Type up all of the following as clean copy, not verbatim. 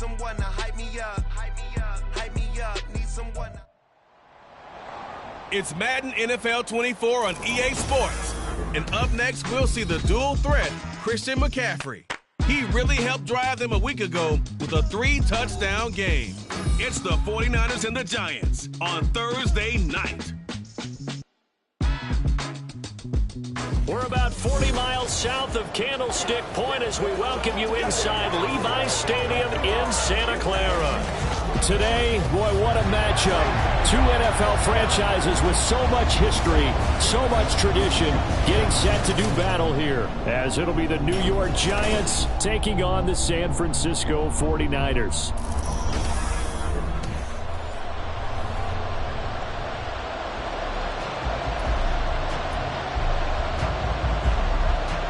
someone to hype me up, hype me up, hype me up. Need someone to... It's Madden NFL 24 on EA Sports. And up next, we'll see the dual threat, Christian McCaffrey. He really helped drive them a week ago with a 3-touchdown game. It's the 49ers and the Giants on Thursday night. We're about 40 miles south of Candlestick Point as we welcome you inside Levi's Stadium in Santa Clara. Today, boy, what a matchup. Two NFL franchises with so much history, so much tradition, getting set to do battle here, as it'll be the New York Giants taking on the San Francisco 49ers.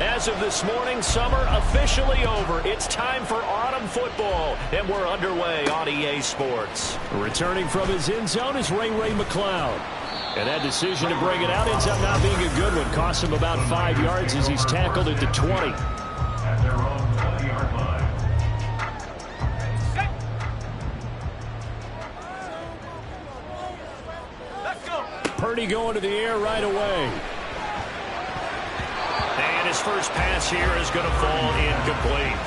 As of this morning, summer officially over. It's time for autumn football, and we're underway on EA Sports. Returning from his end zone is Ray McCloud. And that decision to bring it out ends up not being a good one. Costs him about 5 yards as he's tackled at the 20. At their own 20-yard line. Let's go. Purdy going to the air right away. And his first pass here is going to fall incomplete.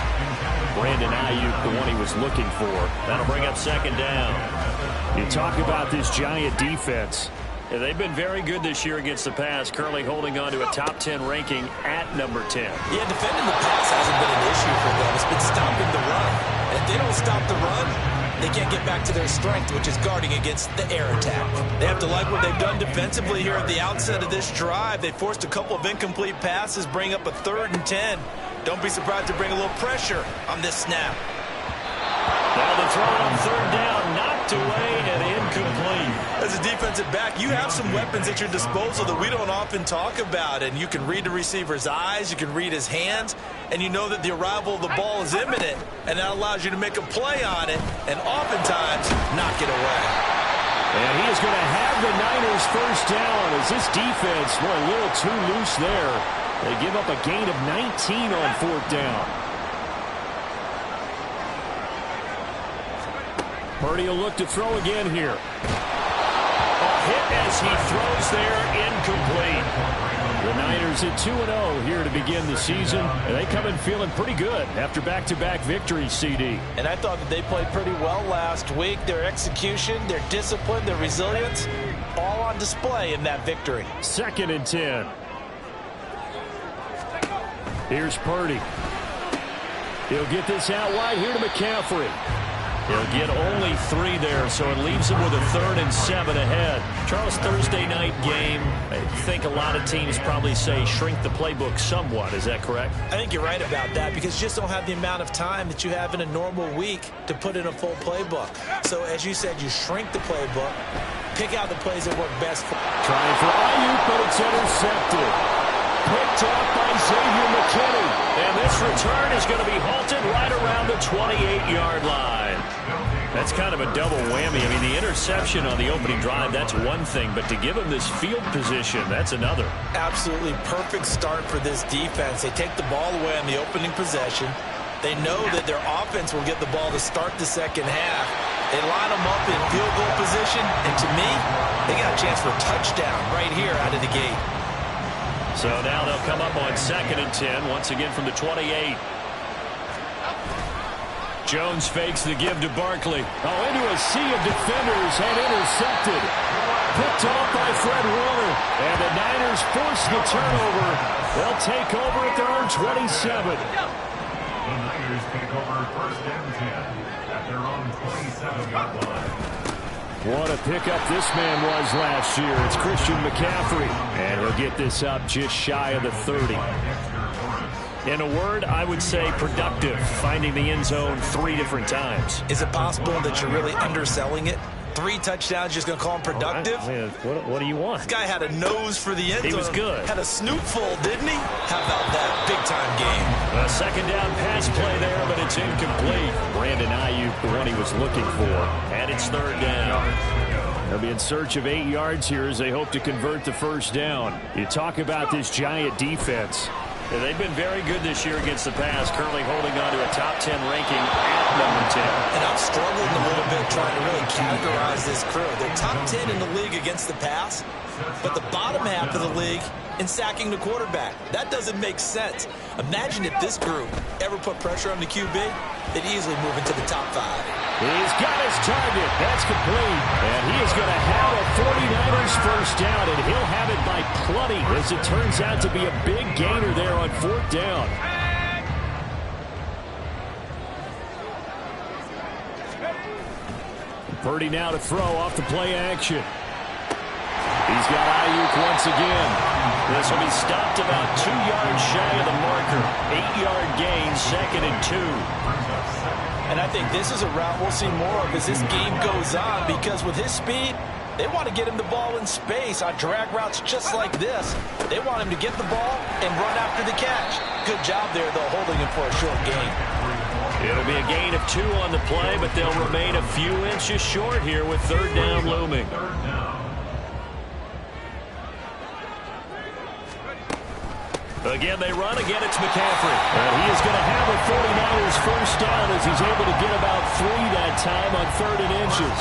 Brandon Ayuk, the one he was looking for. That'll bring up second down. You talk about this Giant defense. Yeah, they've been very good this year against the pass, currently holding on to a top 10 ranking at number 10. Yeah, defending the pass hasn't been an issue for them. It's been stopping the run. And if they don't stop the run, they can't get back to their strength, which is guarding against the air attack. They have to like what they've done defensively here at the outset of this drive. They forced a couple of incomplete passes, bring up a 3rd and 10. Don't be surprised to bring a little pressure on this snap. Now the throw on 3rd down, knocked away and incomplete. As a defensive back, you have some weapons at your disposal that we don't often talk about. And you can read the receiver's eyes, you can read his hands, and you know that the arrival of the ball is imminent. And that allows you to make a play on it and oftentimes knock it away. And he is going to have the Niners first down as this defense, boy, a little too loose there. They give up a gain of 19 on 4th down. Purdy will look to throw again here. A hit as he throws there, incomplete. The Niners at 2-0 here to begin the season. And they come in feeling pretty good after back-to-back victories, CD. And I thought that they played pretty well last week. Their execution, their discipline, their resilience, all on display in that victory. 2nd and 10. Here's Purdy. He'll get this out wide here to McCaffrey. He'll get only 3 there, so it leaves him with a 3rd and 7 ahead. Charles, Thursday night game, I think a lot of teams probably say shrink the playbook somewhat. Is that correct? I think you're right about that because you just don't have the amount of time that you have in a normal week to put in a full playbook. So as you said, you shrink the playbook, pick out the plays that work best for. Trying for Ayuk, but it's intercepted. Picked off by Xavier McKinney. And this return is going to be halted right around the 28-yard line. That's kind of a double whammy. I mean, the interception on the opening drive, that's one thing. But to give him this field position, that's another. Absolutely perfect start for this defense. They take the ball away on the opening possession. They know that their offense will get the ball to start the second half. They line them up in field goal position. And to me, they got a chance for a touchdown right here out of the gate. So now they'll come up on 2nd and 10, once again from the 28. Jones fakes the give to Barkley. Oh, into a sea of defenders and intercepted. Picked off by Fred Warner. And the Niners force the turnover. They'll take over at their own 27. The Niners take over 1st and 10 at their own 27-yard line. What a pickup this man was last year. It's Christian McCaffrey. And he'll get this up just shy of the 30. In a word, I would say productive, finding the end zone 3 different times. Is it possible that you're really underselling it? 3 touchdowns, just going to call him productive? Right. What do you want? This guy had a nose for the end zone. He was good. Had a snoot full, didn't he? How about that big-time game? A 2nd down pass play there, but it's incomplete. Brandon Ayuk, the one he was looking for. And it's 3rd down. They'll be in search of 8 yards here as they hope to convert the 1st down. You talk about this Giant defense. Yeah, they've been very good this year against the pass, currently holding on to a top 10 ranking at number 10. And I'm struggling a little bit trying to really categorize this crew. They're top 10 in the league against the pass, but the bottom half of the league in sacking the quarterback. That doesn't make sense. Imagine if this group ever put pressure on the QB, they'd easily move into the top 5. He's got his target. That's complete. And he is going to have a 49ers first down, and he'll have it by plenty, as it turns out to be a big gainer there on 4th down. Purdy now to throw off the play action. He's got Ayuk once again. This will be stopped about 2 yards shy of the marker. 8-yard gain, 2nd and 2. And I think this is a route we'll see more of as this game goes on, because with his speed, they want to get him the ball in space on drag routes just like this. They want him to get the ball and run after the catch. Good job there, though, holding him for a short gain. It'll be a gain of 2 on the play, but they'll remain a few inches short here with 3rd down looming. Again, they run. Again, it's McCaffrey. And he is going to have a 49ers first down as he's able to get about 3 that time on 3rd and inches.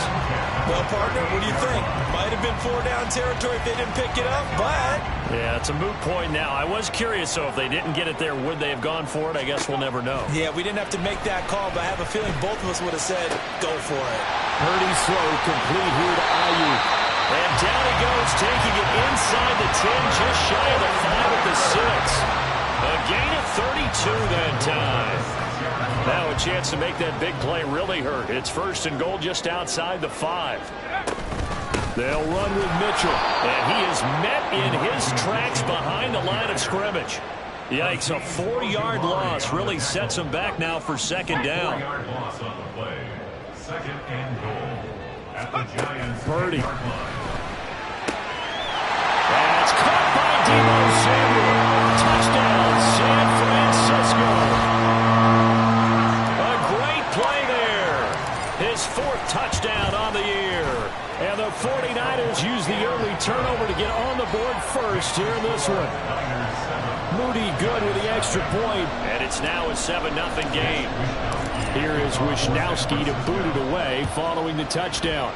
Well, partner, what do you think? Might have been 4-down territory if they didn't pick it up, but... Yeah, it's a moot point now. I was curious, so if they didn't get it there, would they have gone for it? I guess we'll never know. Yeah, we didn't have to make that call, but I have a feeling both of us would have said, go for it. Purdy's throw complete here to Ayuk. And down he goes, taking it inside the 10, just shy of the 5 at the 6. A gain of 32 that time. Now a chance to make that big play really hurt. It's 1st and goal just outside the 5. They'll run with Mitchell, and he is met in his tracks behind the line of scrimmage. Yikes, a 4-yard loss really sets him back now for 2nd down. 4-yard loss on the play. 2nd and goal at the Giants. Purdy. That's caught by Deebo Samuel. Touchdown, San Francisco. A great play there. His 4th touchdown on the year. And the 49ers use the early turnover to get on the board first here in this one. Moody good with the extra point. And it's now a 7-0 game. Here is Wisnowski to boot it away following the touchdown.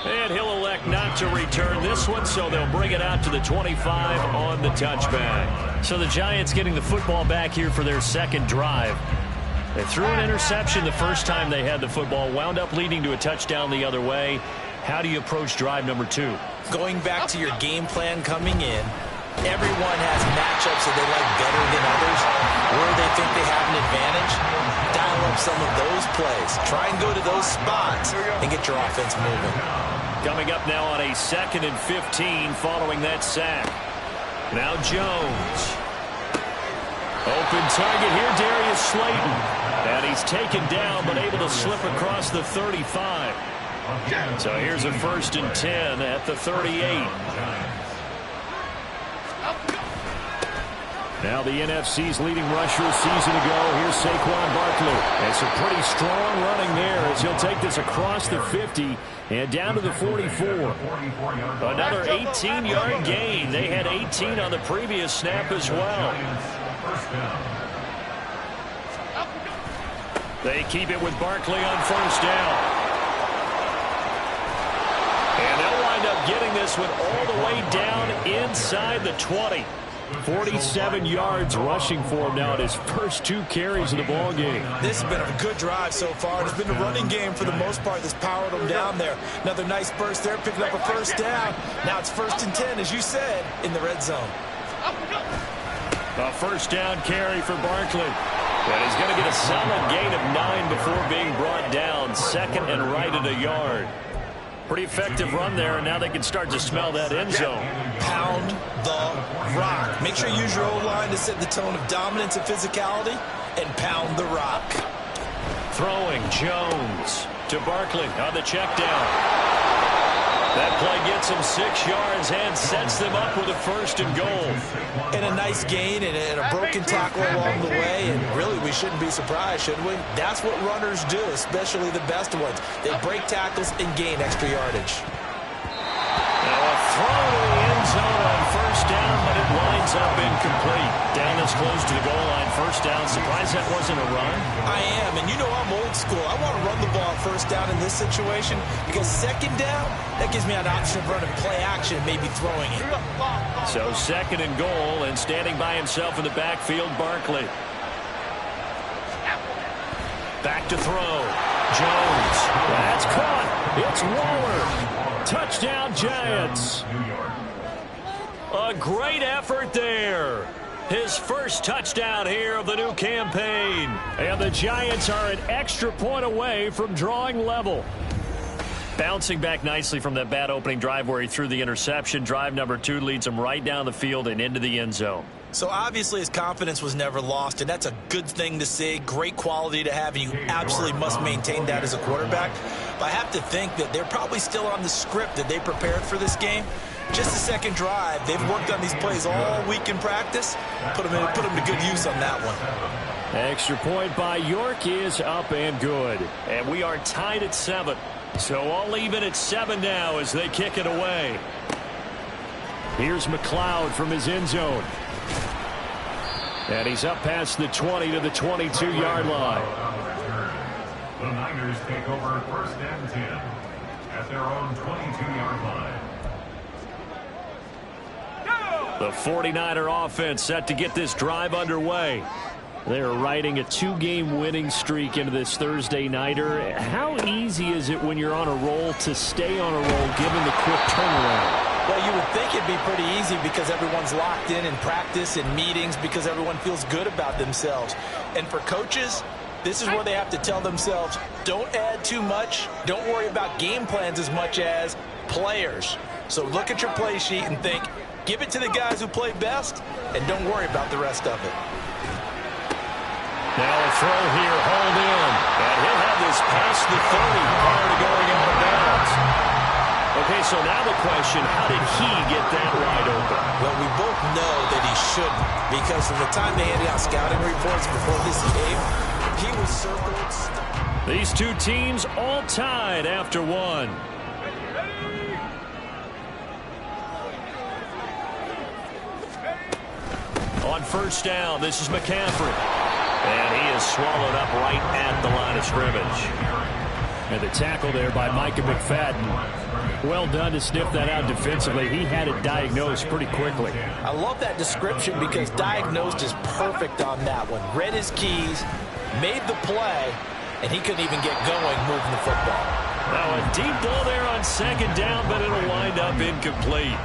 And he'll elect not to return this one, so they'll bring it out to the 25 on the touchback. So the Giants getting the football back here for their 2nd drive. They threw an interception the first time they had the football, wound up leading to a touchdown the other way. How do you approach drive number 2? Going back to your game plan coming in, everyone has matchups that they like better than others, where they think they have an advantage. Dial up some of those plays. Try and go to those spots and get your offense moving. Coming up now on a 2nd and 15 following that sack. Now Jones. Open target here, Darius Slayton. And he's taken down, but able to slip across the 35. So here's a 1st and 10 at the 38. Now the NFC's leading rusher a season ago. Here's Saquon Barkley. And some pretty strong running there as he'll take this across the 50 and down to the 44. Another 18-yard gain. They had 18 on the previous snap as well. They keep it with Barkley on 1st down. And they'll wind up getting this one all the way down inside the 20. 47 yards rushing for him now at his first 2 carries of the ball game. This has been a good drive so far. It's been a running game for the most part that's powered them down there. Another nice burst there, picking up a 1st down. Now it's 1st and 10, as you said, in the red zone. A 1st down carry for Barkley. And he's going to get a solid gain of 9 before being brought down. 2nd and right at a yard. Pretty effective run there, and now they can start to smell that end zone. Pound the rock. Make sure you use your O-line to set the tone of dominance and physicality, and pound the rock. Throwing Jones to Barkley on the check down. That play gets them 6 yards and sets them up with a 1st and goal. And a nice gain and a broken tackle along the way. And really, we shouldn't be surprised, should we? That's what runners do, especially the best ones. They break tackles and gain extra yardage. Now a throw to the end zone on 1st first down, but it winds up incomplete. Down this close to the goal line, first down. Surprised that wasn't a run? I am, and you know I'm old school. I want to run the ball first down in this situation because second down, that gives me an option of running play action and maybe throwing it. So second and goal, and standing by himself in the backfield, Barkley. Back to throw. Jones. That's caught. It's Waller. Touchdown, Giants. A great effort there. His first touchdown here of the new campaign. And the Giants are an extra point away from drawing level. Bouncing back nicely from that bad opening drive where he threw the interception. Drive number 2 leads him right down the field and into the end zone. So obviously his confidence was never lost, and that's a good thing to see. Great quality to have, and you absolutely must maintain that as a quarterback. But I have to think that they're probably still on the script that they prepared for this game. Just the second drive, they've worked on these plays all week in practice. Put them to good use on that one. Extra point by York is up and good. And we are tied at 7. So all even at 7 now as they kick it away. Here's McLeod from his end zone. And he's up past the 20 to the 22-yard line. The Niners take over first and 10 at their own 22-yard line. The 49er offense set to get this drive underway. They're riding a 2-game winning streak into this Thursday nighter. How easy is it when you're on a roll to stay on a roll given the quick turnaround? Well, you would think it'd be pretty easy because everyone's locked in practice and meetings because everyone feels good about themselves. And for coaches, this is where they have to tell themselves, don't add too much. Don't worry about game plans as much as players. So look at your play sheet and think, give it to the guys who play best, and don't worry about the rest of it. Now a throw here, hauled in. And he'll have this past the 30 prior to going out of bounds. Okay, so now the question, how did he get that wide open? Well, we both know that he shouldn't, because from the time they handed out scouting reports before this game, he was circled. These two teams all tied after 1. On first down, this is McCaffrey. And he is swallowed up right at the line of scrimmage. And the tackle there by Micah McFadden. Well done to sniff that out defensively. He had it diagnosed pretty quickly. I love that description because diagnosed is perfect on that one. Read his keys, made the play, and he couldn't even get going moving the football. Now a deep ball there on second down, but it'll wind up incomplete.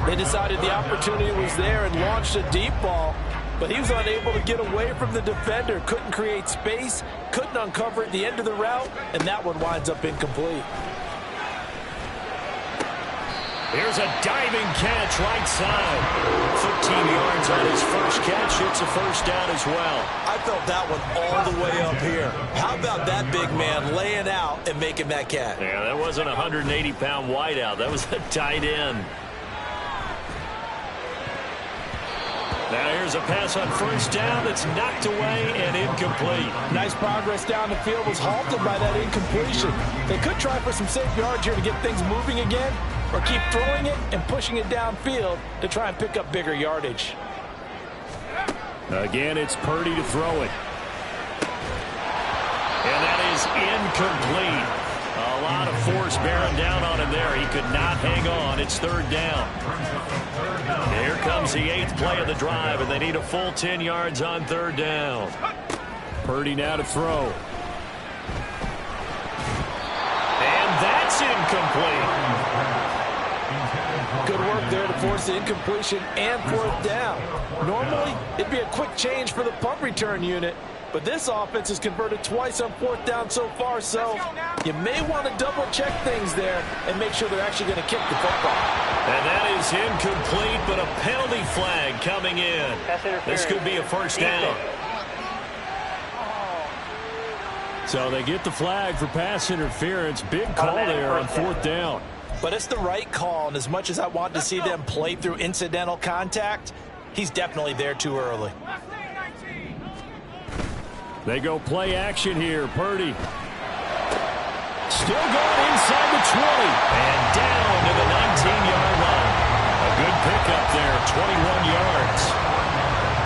They decided the opportunity was there and launched a deep ball, but he was unable to get away from the defender. Couldn't create space, couldn't uncover at the end of the route, and that one winds up incomplete. Here's a diving catch right side. 15 yards on his first catch. It's a first down as well. I felt that one all the way up here. How about that big man laying out and making that catch? Yeah, that wasn't a 180-pound wideout. That was a tight end. Now here's a pass on first down that's knocked away and incomplete. Nice progress down the field, was halted by that incompletion. They could try for some safe yards here to get things moving again, or keep throwing it and pushing it downfield to try and pick up bigger yardage. Again, it's Purdy to throw it. And that is incomplete. A lot of force bearing down on him there. He could not hang on. It's third down. Here comes the 8th play of the drive, and they need a full 10 yards on third down. Purdy now to throw. And that's incomplete. Good work there to force the incompletion and 4th down. Normally, it'd be a quick change for the punt return unit, but this offense has converted twice on 4th down so far, so you may want to double-check things there and make sure they're actually going to kick the football. And that is incomplete, but a penalty flag coming in. This could be a first down. So they get the flag for pass interference. Big call there on 4th down. But it's the right call, and as much as I want to see them play through incidental contact, he's definitely there too early. They go play action here. Purdy. Still going inside the 20. And down to the 19-yard line. A good pickup there, 21 yards.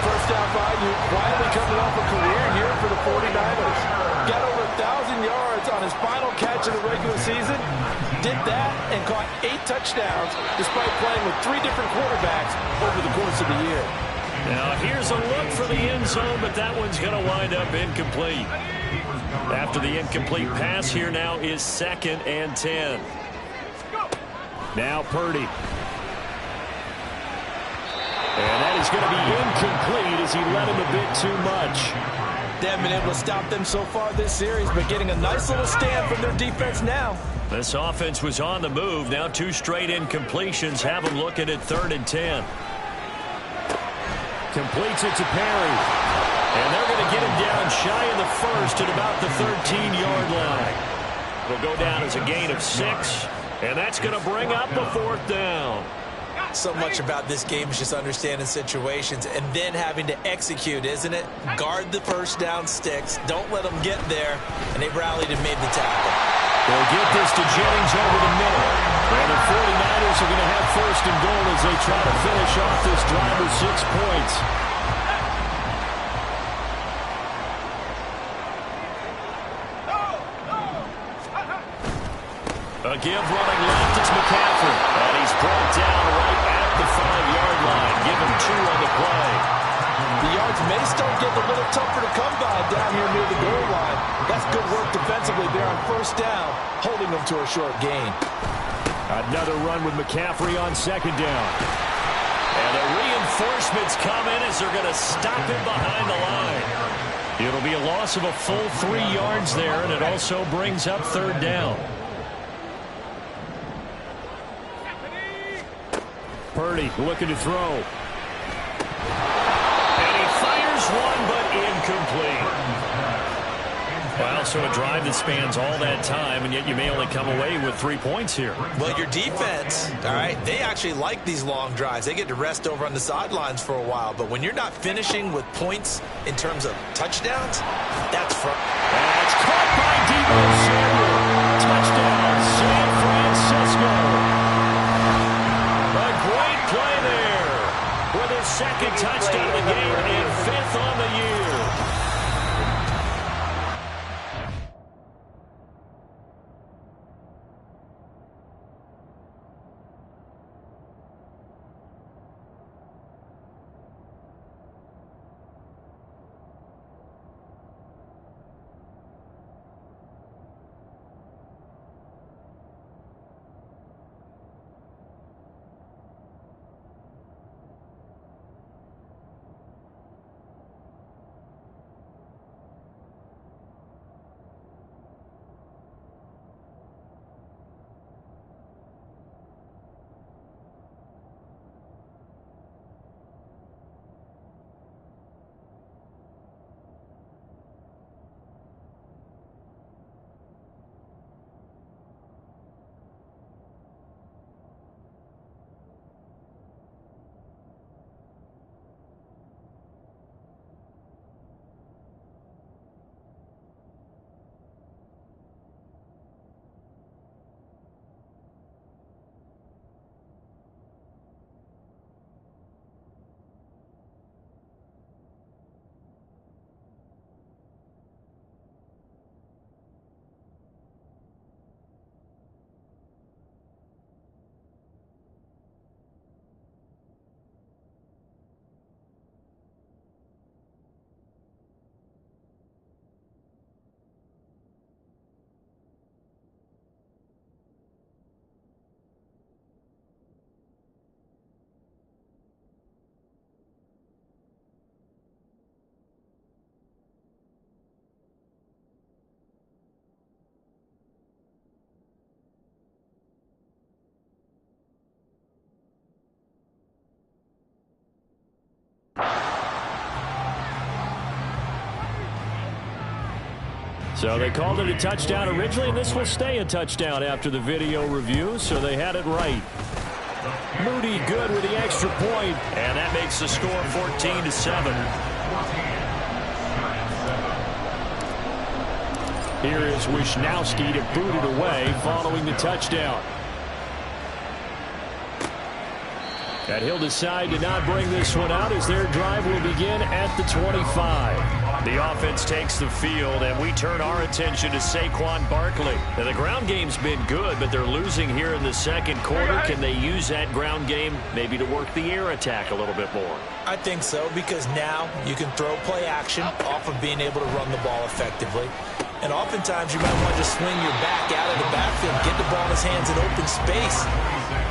First down value, quietly coming off a career year for the 49ers. Got over 1,000 yards on his final catch of the regular season. Did that and caught 8 touchdowns despite playing with 3 different quarterbacks over the course of the year. Now here's a look for the end zone, but that one's going to wind up incomplete. After the incomplete pass, here now is 2nd and 10. Now Purdy. And that is going to be incomplete as he led him a bit too much. They haven't been able to stop them so far this series, but getting a nice little stand from their defense now. This offense was on the move. Now 2 straight incompletions have them looking at 3rd and 10. Completes it to Perry. And they're going to get him down shy of the first at about the 13-yard line. It'll go down as a gain of 6, and that's going to bring up a 4th down. So much about this game is just understanding situations and then having to execute, isn't it? Guard the first down sticks. Don't let them get there. And they rallied and made the tackle. They'll get this to Jennings over the middle. And the 49ers are going to have 1st and goal as they try to finish off this drive with 6 points. A give running left, it's McCaffrey. And he's brought down right at the 5-yard line. Give him 2 on the play. The yards may start getting a little tougher to come by down here near the goal line. That's good work defensively there on 1st down, holding them to a short gain. Another run with McCaffrey on 2nd down. And the reinforcements come in as they're going to stop him behind the line. It'll be a loss of a full 3 yards there, and it also brings up 3rd down. Purdy looking to throw. And he fires one, but incomplete. Well, so a drive that spans all that time, and yet you may only come away with 3 points here. Well, your defense, all right, they actually like these long drives. They get to rest over on the sidelines for a while. But when you're not finishing with points in terms of touchdowns, that's from. That's caught by Deebo Samuel. Touchdown, San Francisco. A great play there with his 2nd touchdown of the game and 5th on the year. So they called it a touchdown originally, and this will stay a touchdown after the video review, so they had it right. Moody good with the extra point, and that makes the score 14-7. Here is Wisnowski to boot it away following the touchdown. And he'll decide to not bring this one out as their drive will begin at the 25. The offense takes the field, and we turn our attention to Saquon Barkley. Now, the ground game's been good, but they're losing here in the second quarter. Can they use that ground game maybe to work the air attack a little bit more? I think so, because now you can throw play action off of being able to run the ball effectively. And oftentimes you might want to just swing your back out of the backfield, get the ball in his hands in open space,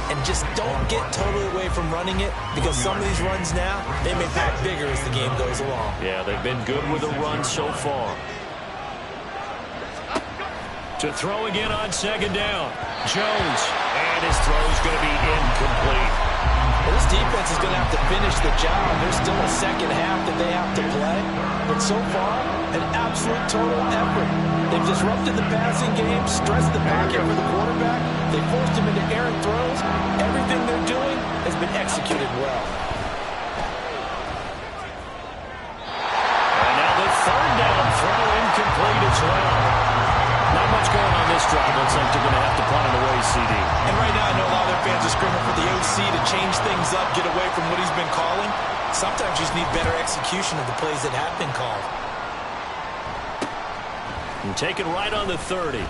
and just don't get totally away from running it, because some of these runs now, they may back bigger as the game goes along. Yeah, they've been good with the run so far. To throw again on second down. Jones, and his throw's going to be incomplete. Well, this defense is going to have to finish the job. There's still a second half that they have to play. But so far, an absolute total effort. They've disrupted the passing game, stressed the pocket for the quarterback. They forced him into errant throws. Everything they're doing has been executed well. And now the third down throw incomplete as well. Not much going on this drive. Looks like they're going to have to punt it away, CD. And right now, I know a lot of their fans are screaming for the OC to change things up, get away from what he's been calling. Sometimes you just need better execution of the plays that have been called. And take it right on the 30.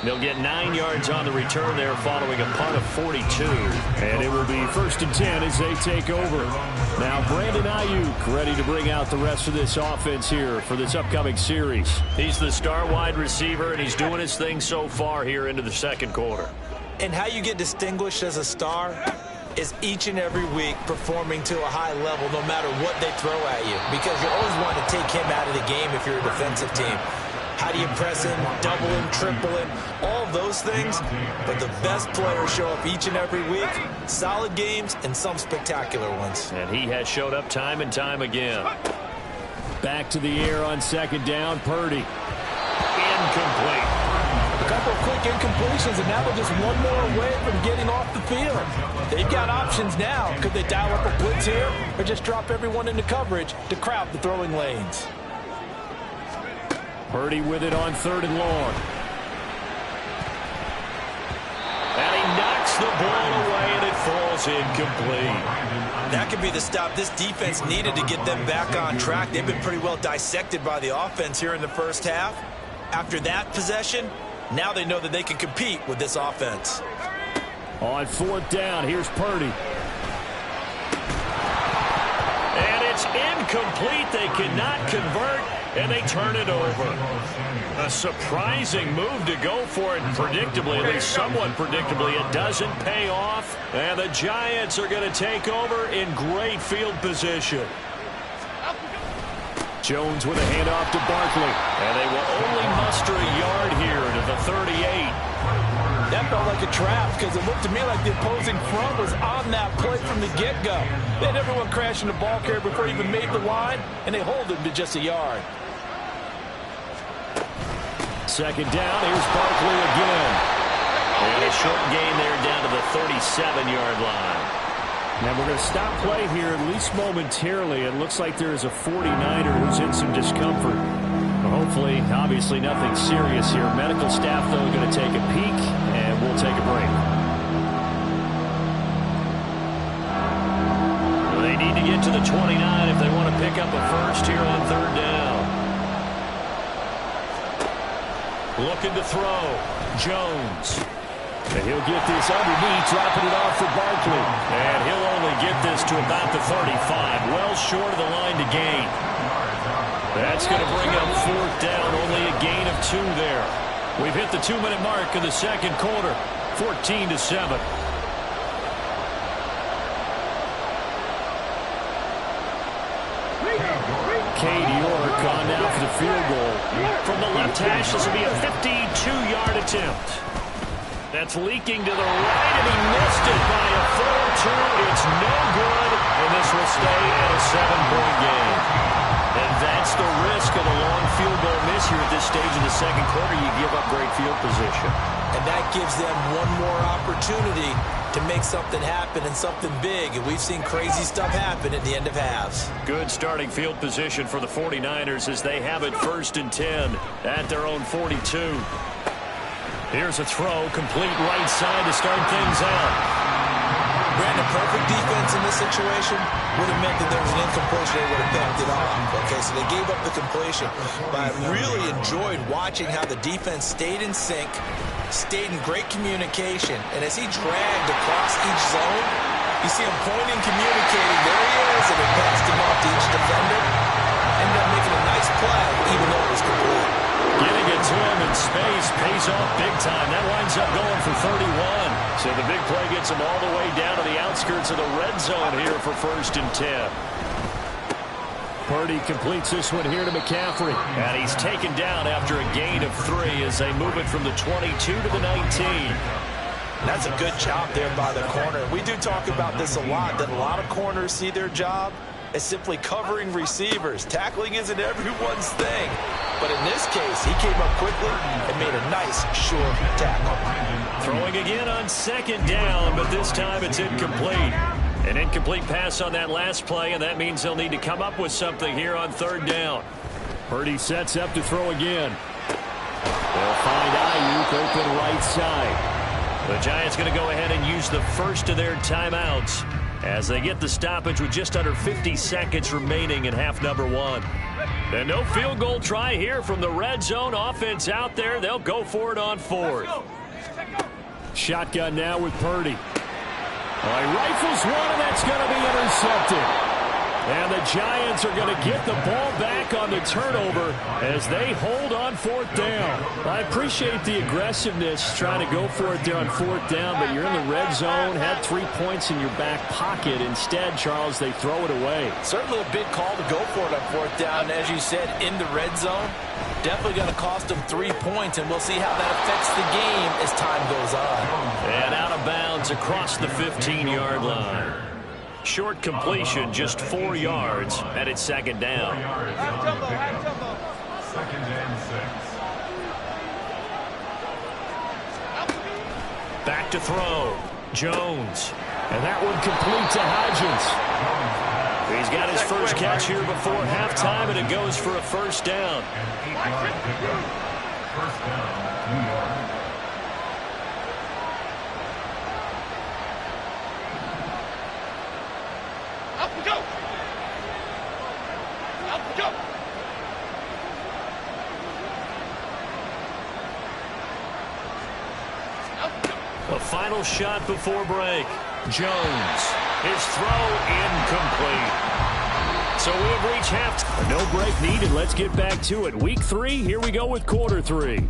They'll get 9 yards on the return there following a punt of 42. And it will be 1st and 10 as they take over. Now Brandon Ayuk ready to bring out the rest of this offense here for this upcoming series. He's the star wide receiver, and he's doing his thing so far here into the second quarter. And how you get distinguished as a star is each and every week performing to a high level no matter what they throw at you, because you always want to take him out of the game if you're a defensive team. How do you press him, double him, triple him, all of those things? But the best players show up each and every week, solid games and some spectacular ones. And he has showed up time and time again. Back to the air on second down, Purdy. Incomplete. A couple of quick incompletions, and now they're just one more away from getting off the field. They've got options now. Could they dial up a blitz here or just drop everyone into coverage to crowd the throwing lanes? Purdy with it on 3rd and long. And he knocks the ball away, and it falls incomplete. That could be the stop this defense needed to get them back on track. They've been pretty well dissected by the offense here in the first half. After that possession, now they know that they can compete with this offense. On 4th down, here's Purdy. And it's incomplete. They cannot convert, and they turn it over. A surprising move to go for it, and predictably, at least somewhat predictably, it doesn't pay off. And the Giants are going to take over in great field position. Jones with a handoff to Barkley. And they will only muster a yard here to the 38. That felt like a trap, because it looked to me like the opposing front was on that play from the get-go. They had everyone crashing the ball carrier before he even made the line, and they hold him to just a yard. Second down, here's Barkley again. And a short gain there down to the 37-yard line. Now we're going to stop play here, at least momentarily. It looks like there is a 49er who's in some discomfort. Hopefully, obviously nothing serious here. Medical staff, though, going to take a peek, and we'll take a break. Well, they need to get to the 29 if they want to pick up a first here on 3rd down. Looking to throw. Jones. And he'll get this underneath, dropping it off for Barkley. And he'll only get this to about the 35, well short of the line to gain. That's going to bring up 4th down, only a gain of 2 there. We've hit the 2-minute mark of the second quarter, 14-7. Cade York on now for the field goal. From the left hash, this will be a 52-yard attempt. That's leaking to the right, and he missed it by a foot or two. It's no good, and this will stay at a 7-point game. And that's the risk of a long field goal miss here at this stage of the second quarter. You give up great field position. And that gives them one more opportunity to make something happen and something big. And we've seen crazy stuff happen at the end of halves. Good starting field position for the 49ers as they have it 1st and 10 at their own 42. Here's a throw, complete right side to start things out. Brandon, perfect defense in this situation would have meant that there was an incompletion. They would have picked it off. Okay, so they gave up the completion. But I really enjoyed watching how the defense stayed in sync, stayed in great communication. And as he dragged across each zone, you see him pointing, communicating. There he is, and it passed him off to each defender. Ended up making a nice play, even though it was complete. Getting it to him in space pays off big time. That winds up going for 31. So the big play gets him all the way down to the outskirts of the red zone here for 1st and 10. Purdy completes this one here to McCaffrey. And he's taken down after a gain of 3 as they move it from the 22 to the 19. That's a good job there by the corner. We do talk about this a lot, that a lot of corners see their job as simply covering receivers. Tackling isn't everyone's thing. But in this case, he came up quickly and made a nice, short tackle. Throwing again on 2nd down, but this time it's incomplete. An incomplete pass on that last play, and that means they'll need to come up with something here on 3rd down. Purdy sets up to throw again. They'll find Ayuk open right side. The Giants going to go ahead and use the first of their timeouts as they get the stoppage with just under 50 seconds remaining in half number 1. And no field goal try here from the red zone. Offense out there. They'll go for it on 4th. Shotgun now with Purdy. Well, he rifles one, and that's going to be intercepted. And the Giants are going to get the ball back on the turnover as they hold on 4th down. I appreciate the aggressiveness trying to go for it there on 4th down, but you're in the red zone, had 3 points in your back pocket. Instead, Charles, they throw it away. Certainly a big call to go for it on 4th down. As you said, in the red zone, definitely going to cost them 3 points, and we'll see how that affects the game as time goes on. And out of bounds across the 15-yard line. Short completion, just 4 yards, and it's 2nd down. 2nd and 6. Back to throw. Jones. And that one complete to Hodgins. He's got his first catch here before halftime, and it goes for a 1st down. 8-yard pickup. 1st down, New York. A final shot before break. Jones. His throw incomplete. So we have reached halftime. No break needed. Let's get back to it. Week 3, here we go with quarter 3.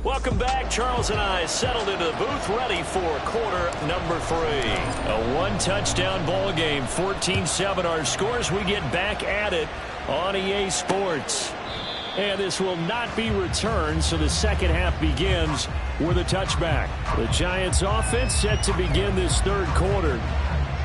Welcome back. Charles and I settled into the booth ready for quarter number 3. A 1-touchdown ball game, 14-7 our scores. We get back at it on EA Sports. And this will not be returned, so the second half begins with a touchback. The Giants offense set to begin this 3rd quarter.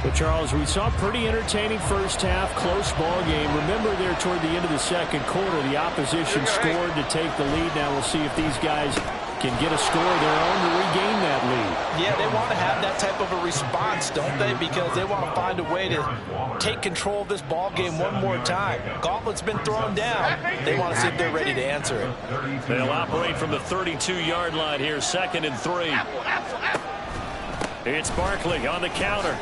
But, Charles, we saw a pretty entertaining first half, close ball game. Remember there toward the end of the 2nd quarter, the opposition scored to take the lead. Now we'll see if these guys can get a score of their own to regain that lead. Yeah, they want to have that type of a response, don't they? Because they want to find a way to take control of this ball game one more time. Gauntlet's been thrown down. They want to see if they're ready to answer it. They'll operate from the 32-yard line here, 2nd and 3. It's Barkley on the counter.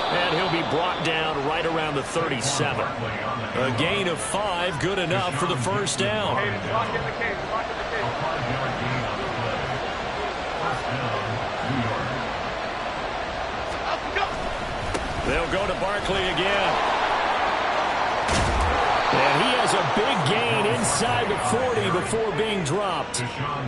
And he'll be brought down right around the 37. A gain of 5, good enough for the 1st down. They'll go to Barkley again. And he has a big gain inside the 40 before being dropped.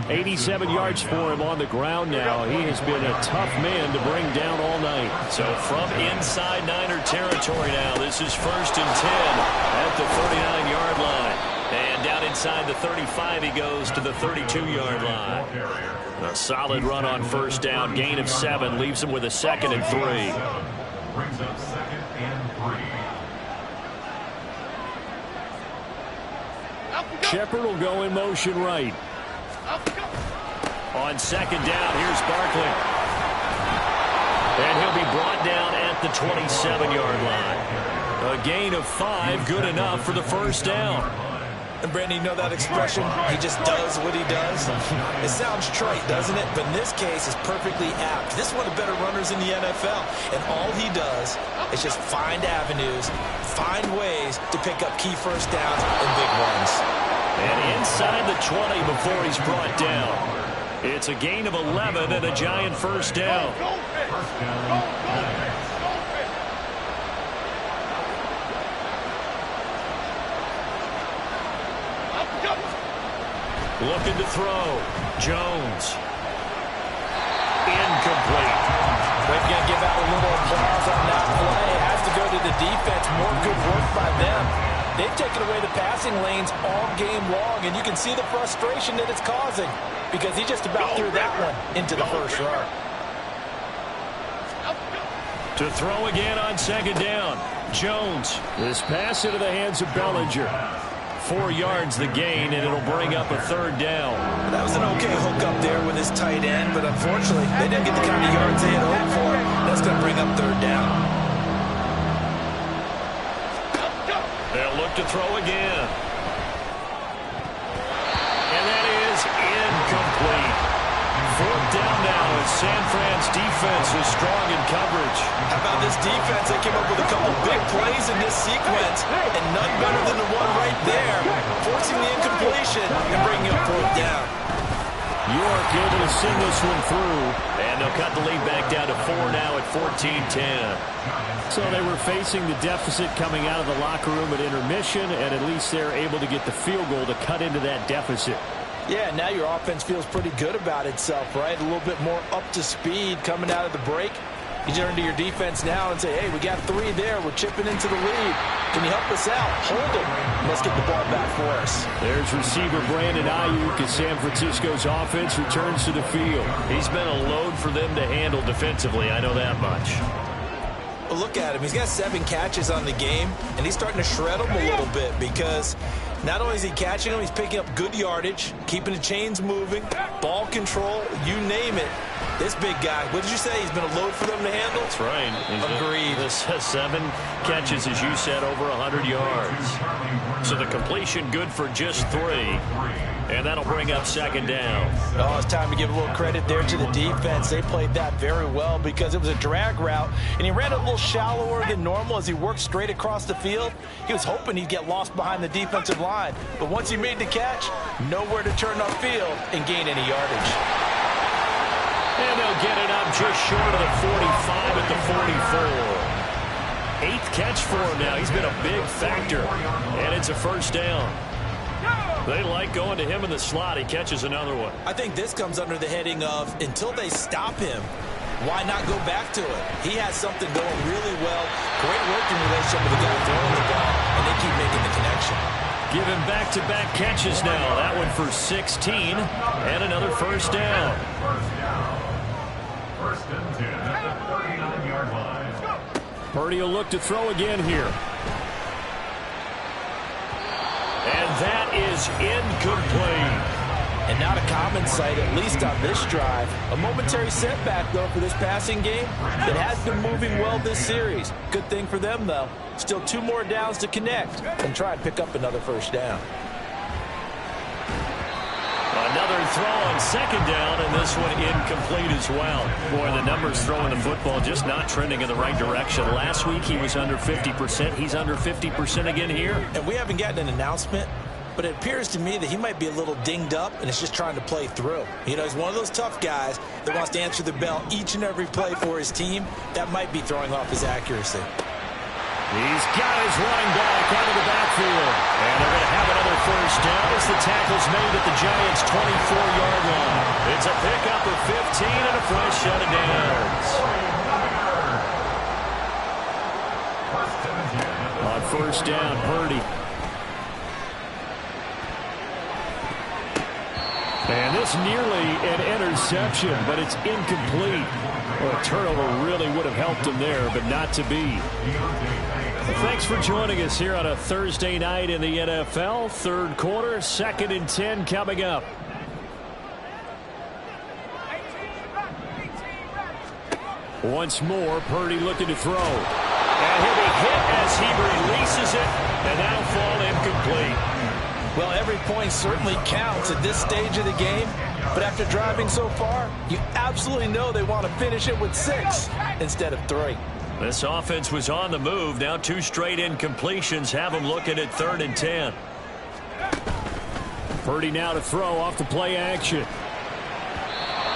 87 yards for him on the ground now. He has been a tough man to bring down all night. So from inside Niner territory now, this is 1st and 10 at the 49-yard line. And down inside the 35, he goes to the 32-yard line. A solid run on 1st down. Gain of 7 leaves him with a 2nd and 3. Brings up 2nd and 3. Shepard will go in motion right. On 2nd down, here's Barkley. And he'll be brought down at the 27-yard line. A gain of 5, good enough for the first down. And Brandon, you know that expression? He just does what he does. It sounds trite, doesn't it? But in this case, it's perfectly apt. This is one of the better runners in the NFL. And all he does is just find avenues, find ways to pick up key first downs and big runs. And inside the 20 before he's brought down. It's a gain of 11 and a giant first down. First down. Looking to throw. Jones. Incomplete. We're going to give out a little applause on that play. It has to go to the defense. More good work by them. They've taken away the passing lanes all game long, and you can see the frustration that it's causing because he just about threw that one into the first row. To throw again on second down. Jones. This pass into the hands of Bellinger. 4 yards the gain, and it'll bring up a third down. That was an okay hook up there with his tight end, but unfortunately, they didn't get the kind of yards they had hoped for. That's going to bring up third down. They'll look to throw again. And that is incomplete. Fourth down now as San Fran's defense is strong in coverage. How about this defense? They came up with a couple big plays in this sequence, and none better than the one right there, forcing the incompletion and bringing up fourth down. York able to sing this one through, and they'll cut the lead back down to 4 now at 14-10. So they were facing the deficit coming out of the locker room at intermission, and at least they're able to get the field goal to cut into that deficit. Yeah, now your offense feels pretty good about itself, right? A little bit more up to speed coming out of the break. You turn to your defense now and say, hey, we got 3 there. We're chipping into the lead. Can you help us out? Hold them. Let's get the ball back for us. There's receiver Brandon Ayuk as San Francisco's offense returns to the field. He's been a load for them to handle defensively. I know that much. Well, look at him. He's got 7 catches on the game, and he's starting to shred them a little bit because not only is he catching them, he's picking up good yardage, keeping the chains moving, ball control, you name it. This big guy, what did you say? He's been a load for them to handle? That's right. Agreed. This has 7 catches, as you said, over 100 yards. So the completion good for just 3. And that'll bring up second down. Oh, it's time to give a little credit there to the defense. They played that very well because it was a drag route, and he ran a little shallower than normal as he worked straight across the field. He was hoping he'd get lost behind the defensive line, but once he made the catch, nowhere to turn upfield and gain any yardage. And they'll get it up just short of the 45 at the 44. 8th catch for him now. He's been a big factor, and it's a first down. They like going to him in the slot. He catches another one. I think this comes under the heading of until they stop him, why not go back to it? He has something going really well. Great working relationship with the guy throwing the ball, and they keep making the connection. Give him back-to-back catches now. That one for 16, and another first down. First and 10 at the 39-yard line. Purdy will look to throw again here. And that is incomplete. And not a common sight, at least on this drive. A momentary setback, though, for this passing game that has been moving well this series. Good thing for them, though. Still 2 more downs to connect and try and pick up another first down. Another throw on second down, and this one incomplete as well. Boy, the numbers throwing the football just not trending in the right direction. Last week he was under 50%. He's under 50% again here. And we haven't gotten an announcement, but it appears to me that he might be a little dinged up and is just trying to play through. You know, he's one of those tough guys that wants to answer the bell each and every play for his team. That might be throwing off his accuracy. He's got his running back out of the backfield. And they're going to have another first down as the tackle's made at the Giants' 24-yard line. It's a pickup of 15 and a fresh set of downs. On first down, Purdy. And this nearly an interception, but it's incomplete. Well, a turnover really would have helped him there, but not to be. Thanks for joining us here on a Thursday night in the NFL. Third quarter, 2nd and 10 coming up. Once more, Purdy looking to throw. And heavy hit as he releases it, and that'll fall incomplete. Well, every point certainly counts at this stage of the game, but after driving so far, you absolutely know they want to finish it with 6 instead of 3. This offense was on the move. Now 2 straight incompletions have them looking at 3rd and 10. Purdy now to throw off the play action.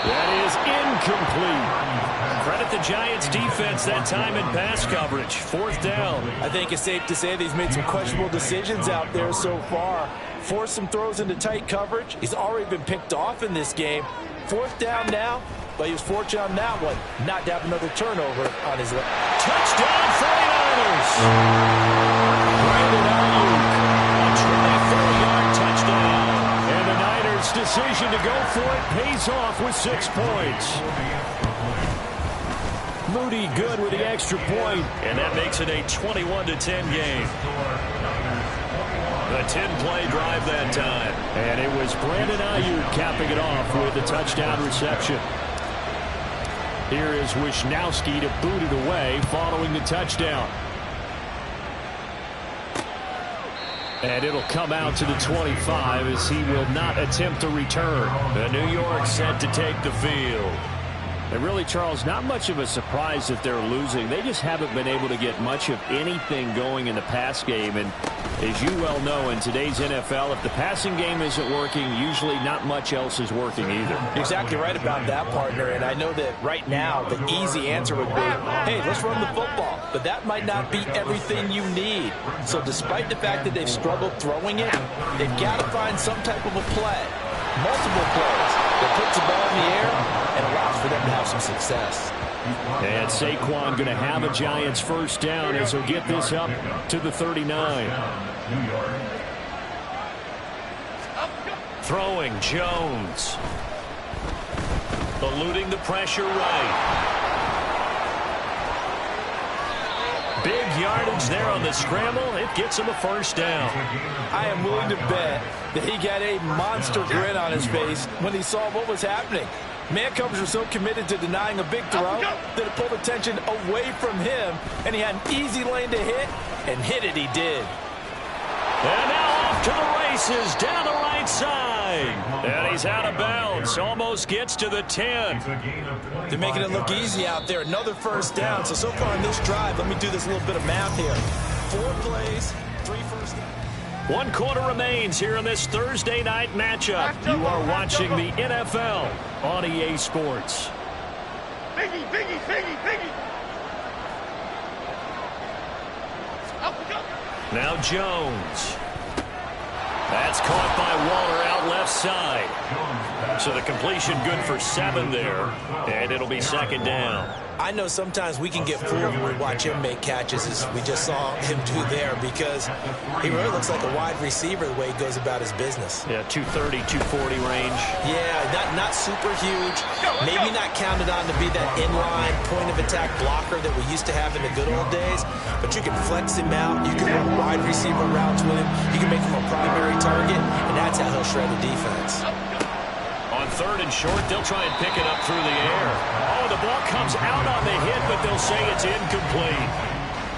That is incomplete. Credit the Giants defense that time in pass coverage. 4th down. I think it's safe to say that he's made some questionable decisions out there so far. Forced some throws into tight coverage. He's already been picked off in this game. 4th down now, but he was fortunate on that one not to have another turnover on his left. Touchdown 49ers. Brandon Ayuk, a 24-yard touchdown. And the Niners' decision to go for it pays off with 6 points. Moody good with the extra point, and that makes it a 21-10 game. A 10-play drive that time. And it was Brandon Ayuk capping it off with a touchdown reception. Here is Wisnowski to boot it away following the touchdown. And it'll come out to the 25 as he will not attempt to return. The New York set to take the field. And really, Charles, not much of a surprise that they're losing. They just haven't been able to get much of anything going in the pass game. And as you well know, in today's NFL, if the passing game isn't working, usually not much else is working either. You're exactly right about that, partner. And I know that right now the easy answer would be, hey, let's run the football. But that might not be everything you need. So despite the fact that they've struggled throwing it, they've got to find some type of a play, multiple plays that puts the ball in the air and allows for them to have some success. And Saquon going to have a Giants first down as he'll get this up to the 39. Throwing Jones. Eluding the pressure right. Big yardage there on the scramble. It gets him a first down. I am willing to bet that he got a monster grin on his face when he saw what was happening. Man coverage was so committed to denying a big throw that it pulled attention away from him, and he had an easy lane to hit, and hit it he did. And now off to the races down the right side. And he's out of bounds. Almost gets to the 10. They're making it look easy out there. Another first down. So far in this drive, let me do this little bit of math here. 4 plays, 3 first downs. 1 quarter remains here in this Thursday night matchup. You are watching the NFL on EA Sports. Biggie, biggie, biggie, biggie. Now Jones. That's caught by Waller out left side. So the completion good for 7 there. And it'll be 2nd down. I know sometimes we can get fooled when we watch him make catches, as we just saw him do there, because he really looks like a wide receiver the way he goes about his business. Yeah, 230, 240 range. Yeah, not super huge. Maybe not counted on to be that inline point-of-attack blocker that we used to have in the good old days, but you can flex him out. You can run wide receiver routes with him. You can make him a primary target, and that's how he'll shred the defense. On 3rd and short, they'll try and pick it up through the air. Oh, the ball comes out on the hit, but they'll say it's incomplete.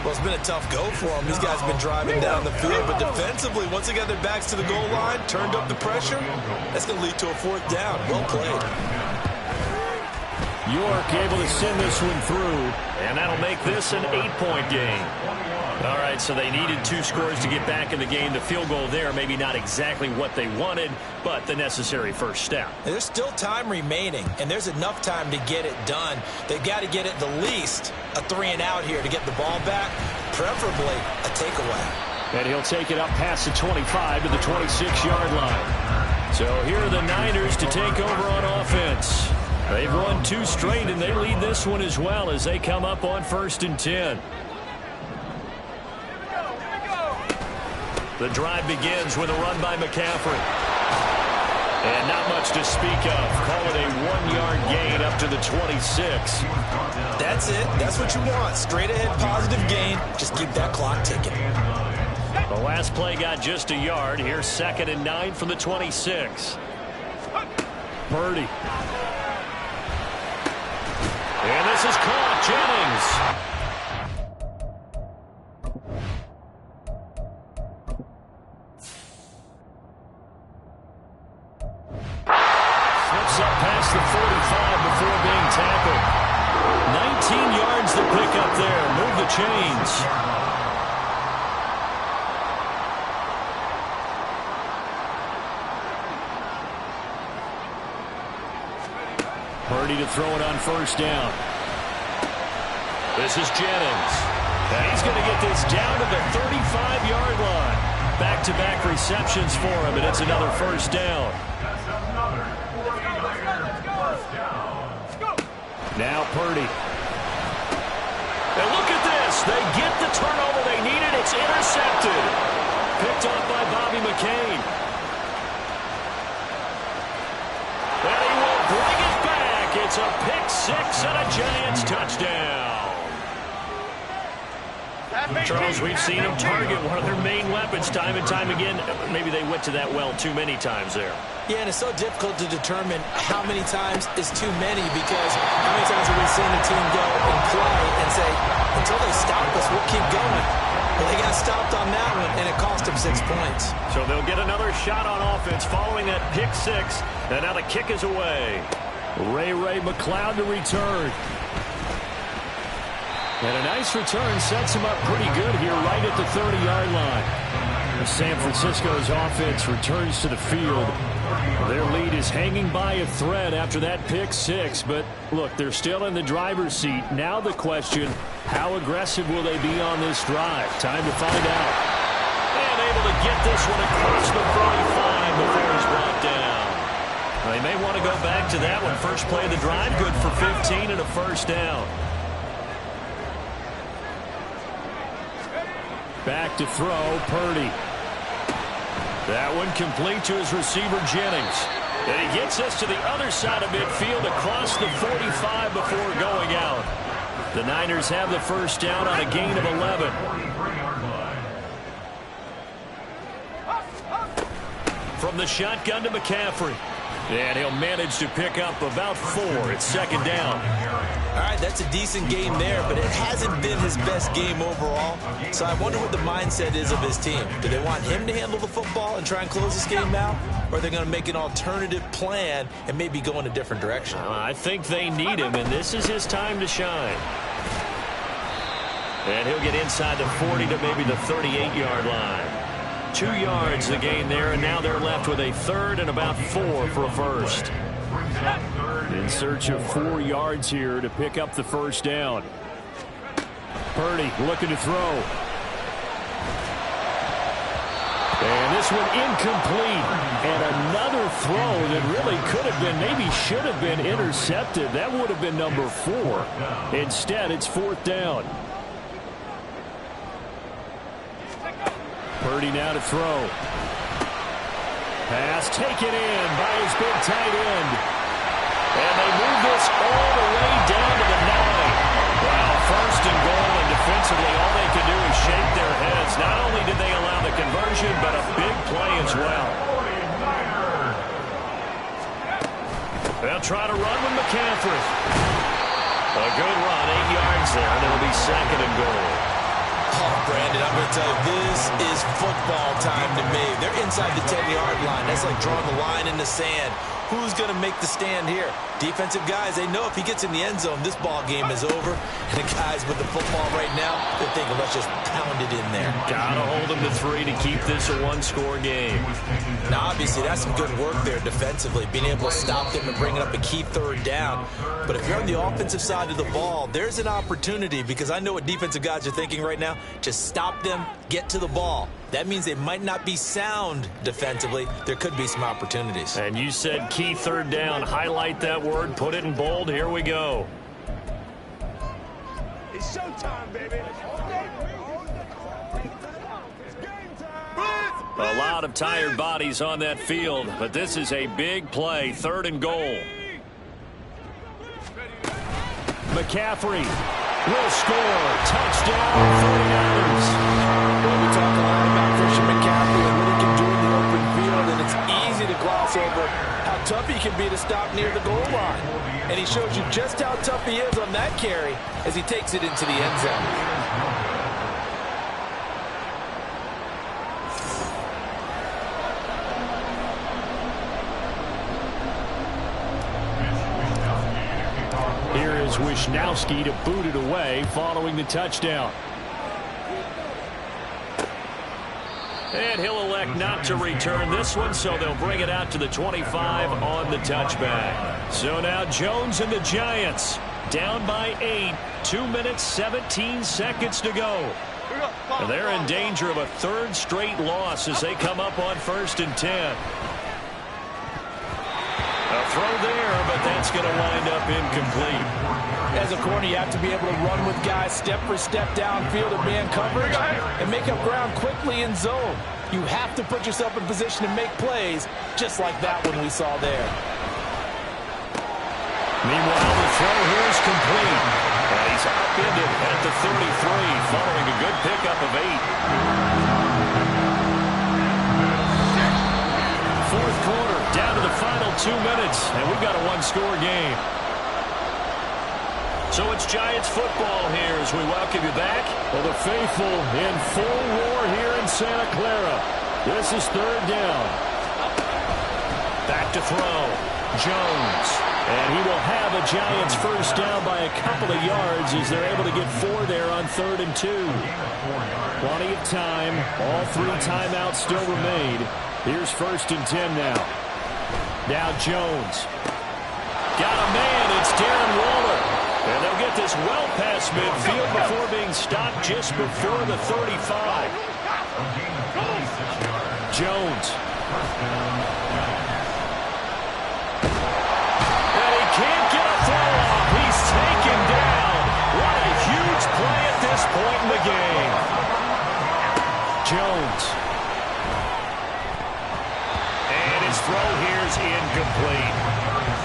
Well, it's been a tough go for them. These guys have been driving down the field, but defensively, once they got their backs to the goal line, turned up the pressure, that's going to lead to a 4th down. Well played. York able to send this one through, and that'll make this an 8-point game. All right, so they needed 2 scores to get back in the game. The field goal there, maybe not exactly what they wanted, but the necessary first step. There's still time remaining, and there's enough time to get it done. They've got to get at the least a 3-and-out here to get the ball back, preferably a takeaway. And he'll take it up past the 25 to the 26-yard line. So here are the Niners to take over on offense. They've won 2 straight, and they lead this one as well as they come up on 1st and 10. The drive begins with a run by McCaffrey. And not much to speak of. Call it a 1-yard gain up to the 26. That's it. That's what you want. Straight ahead positive gain. Just keep that clock ticking. The last play got just a yard. Here's 2nd and 9 from the 26. Purdy. And this is caught. Jennings. the 45 before being tackled. 19 yards to pick up there. Move the chains. Purdy to throw it on first down. This is Jennings. And he's going to get this down to the 35-yard line. Back-to-back receptions for him, and it's another first down. Now Purdy. And look at this. They get the turnover they needed. It's intercepted. Picked off by Bobby McCain. And he will bring it back. It's a pick six and a Giants touchdown. Charles, we've seen them target one of their main weapons time and time again. Maybe they went to that well too many times there. Yeah, and it's so difficult to determine how many times is too many, because how many times have we seen a team go and play and say, until they stop us, we'll keep going. But they got stopped on that one, and it cost them 6 points. So they'll get another shot on offense following that pick six, and now the kick is away. Ray McLeod to return. And a nice return sets him up pretty good here right at the 30-yard line. San Francisco's offense returns to the field. Their lead is hanging by a thread after that pick six. But, look, they're still in the driver's seat. Now the question, how aggressive will they be on this drive? Time to find out. And able to get this one across the 45 before he's brought down. They may want to go back to that one. First play of the drive, good for 15 and a first down. Back to throw, Purdy. That one complete to his receiver, Jennings. And he gets us to the other side of midfield across the 45 before going out. The Niners have the first down on a gain of 11. From the shotgun to McCaffrey. And he'll manage to pick up about 4. It's second down. All right, that's a decent game there, but it hasn't been his best game overall. So I wonder what the mindset is of his team. Do they want him to handle the football and try and close this game out? Or are they going to make an alternative plan and maybe go in a different direction? I think they need him, and this is his time to shine. And he'll get inside the 40 to maybe the 38-yard line. 2 yards the gain there, and now they're left with a third and about 4 for a first. In search of 4 yards here to pick up the first down. Purdy looking to throw. And this one incomplete. And another throw that really could have been, maybe should have been intercepted. That would have been number 4. Instead, it's fourth down. Purdy now to throw. Pass taken in by his big tight end. And they move this all the way down to the 9. Well, first and goal, and defensively all they can do is shake their heads. Not only did they allow the conversion, but a big play as well. They'll try to run with McCaffrey. A good run, 8 yards there, and it'll be second and goal. Oh, Brandon, I'm going to tell you, this is football time to me. They're inside the 10-yard line. That's like drawing the line in the sand. Who's going to make the stand here? Defensive guys, they know if he gets in the end zone, this ball game is over. And the guys with the football right now, they're thinking, let's just pound it in there. Gotta hold them to 3 to keep this a one-score game. Now, obviously, that's some good work there defensively, being able to stop them and bringing up a key third down. But if you're on the offensive side of the ball, there's an opportunity, because I know what defensive guys are thinking right now. Just stop them, get to the ball. That means they might not be sound defensively. There could be some opportunities. And you said key third down. Highlight that word. Put it in bold. Here we go. It's showtime, baby. A lot of tired bodies on that field, but this is a big play. Third and goal. McCaffrey will score. Touchdown, 49ers. Well, we talk a lot about Christian McCaffrey and what he can do in the open field, and it's easy to gloss over how tough he can be to stop near the goal line. And he shows you just how tough he is on that carry as he takes it into the end zone. It's Wisnowski to boot it away following the touchdown. And he'll elect not to return this one, so they'll bring it out to the 25 on the touchback. So now Jones and the Giants down by 8, 2 minutes, 17 seconds to go. And they're in danger of a third straight loss as they come up on 1st and 10. A throw there, but that's going to wind up incomplete. As a corner, you have to be able to run with guys step for step downfield in man coverage and make up ground quickly in zone. You have to put yourself in position to make plays, just like that one we saw there. Meanwhile, the throw here is complete. And he's upended at the 33, following a good pickup of 8. Fourth quarter, down to the final 2 minutes, and we've got a one-score game. So it's Giants football here as we welcome you back. Well, the faithful in full roar here in Santa Clara. This is 3rd down. Back to throw. Jones. And he will have a Giants first down by a couple of yards as they're able to get 4 there on 3rd and 2. Plenty of time. All 3 timeouts still remain. Here's 1st and 10 now. Now Jones. Got a man. It's Darren Waller. And they'll get this well past midfield before being stopped just before the 35. Jones. And he can't get a throw off. He's taken down. What a huge play at this point in the game. Jones. And his throw here is incomplete.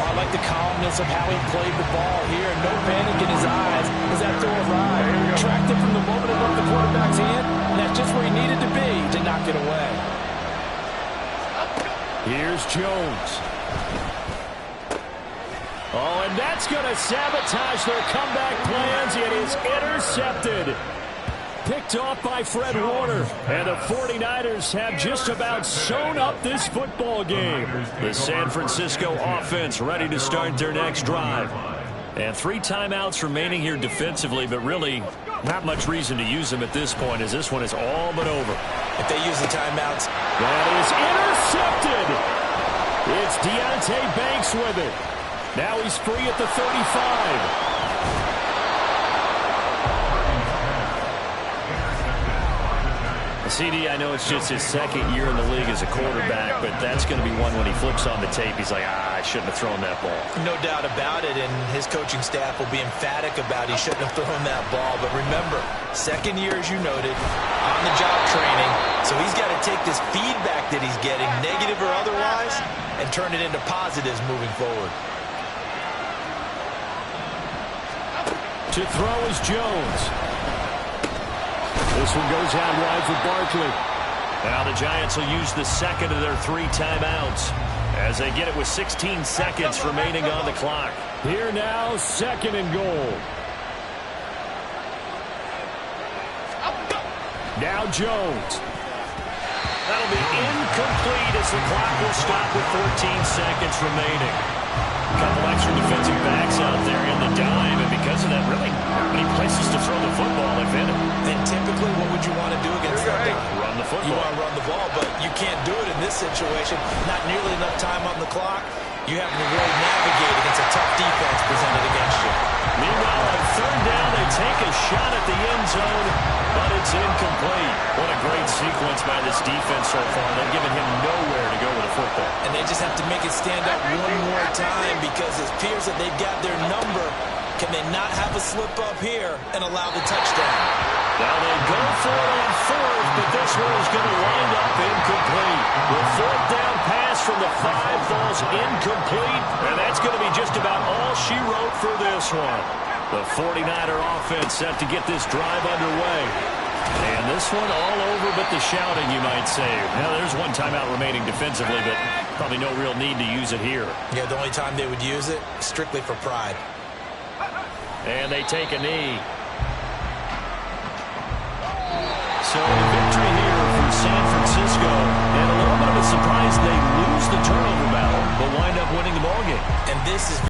I like the calmness of how he played the ball here. No panic in his eyes as that throw arrived. Tracked it from the moment it left the quarterback's hand, and that's just where he needed to be to knock it away. Here's Jones. Oh, and that's going to sabotage their comeback plans. It is intercepted. Picked off by Fred Warner. And the 49ers have just about sewn up this football game. The San Francisco offense ready to start their next drive. And 3 timeouts remaining here defensively, but really not much reason to use them at this point as this one is all but over. If they use the timeouts. That is intercepted. It's Deonte Banks with it. Now he's free at the 35. CD, I know it's just his 2nd year in the league as a quarterback, but that's going to be one when he flips on the tape. He's like, I shouldn't have thrown that ball. No doubt about it, and his coaching staff will be emphatic about he shouldn't have thrown that ball. But remember, 2nd year, as you noted, on-the-job training. So he's got to take this feedback that he's getting, negative or otherwise, and turn it into positives moving forward. To throw is Jones. This one goes out wide for Barkley. Now the Giants will use the 2nd of their 3 timeouts as they get it with 16 seconds remaining on the clock. Here now, 2nd and goal. Now Jones. That'll be incomplete as the clock will stop with 14 seconds remaining. A couple extra defensive backs out there in the dime, and because of that, really not many places to throw the football, if any. Then typically, what would you want to do against that guy? Run the football. You want to run the ball, but you can't do it in this situation. Not nearly enough time on the clock. You have to really navigate against a tough defense presented against you. Meanwhile, on 3rd down, they take a shot at the end zone, but it's incomplete. What a great sequence by this defense so far. They've given him nowhere to go with the football. And they just have to make it stand up one more time because it appears that they've got their number. Can they not have a slip up here and allow the touchdown? Now they go for it on 4th, but this one is going to wind up incomplete. The 4th down pass from the 5 falls incomplete, and that's going to be just about all she wrote for this one. The 49er offense set to get this drive underway. And this one all over but the shouting, you might say. Now, there's 1 timeout remaining defensively, but probably no real need to use it here. Yeah, the only time they would use it, strictly for pride. And they take a knee. So a victory here for San Francisco. And a little bit of a surprise they lose the turnover battle, but wind up winning the ballgame. And this is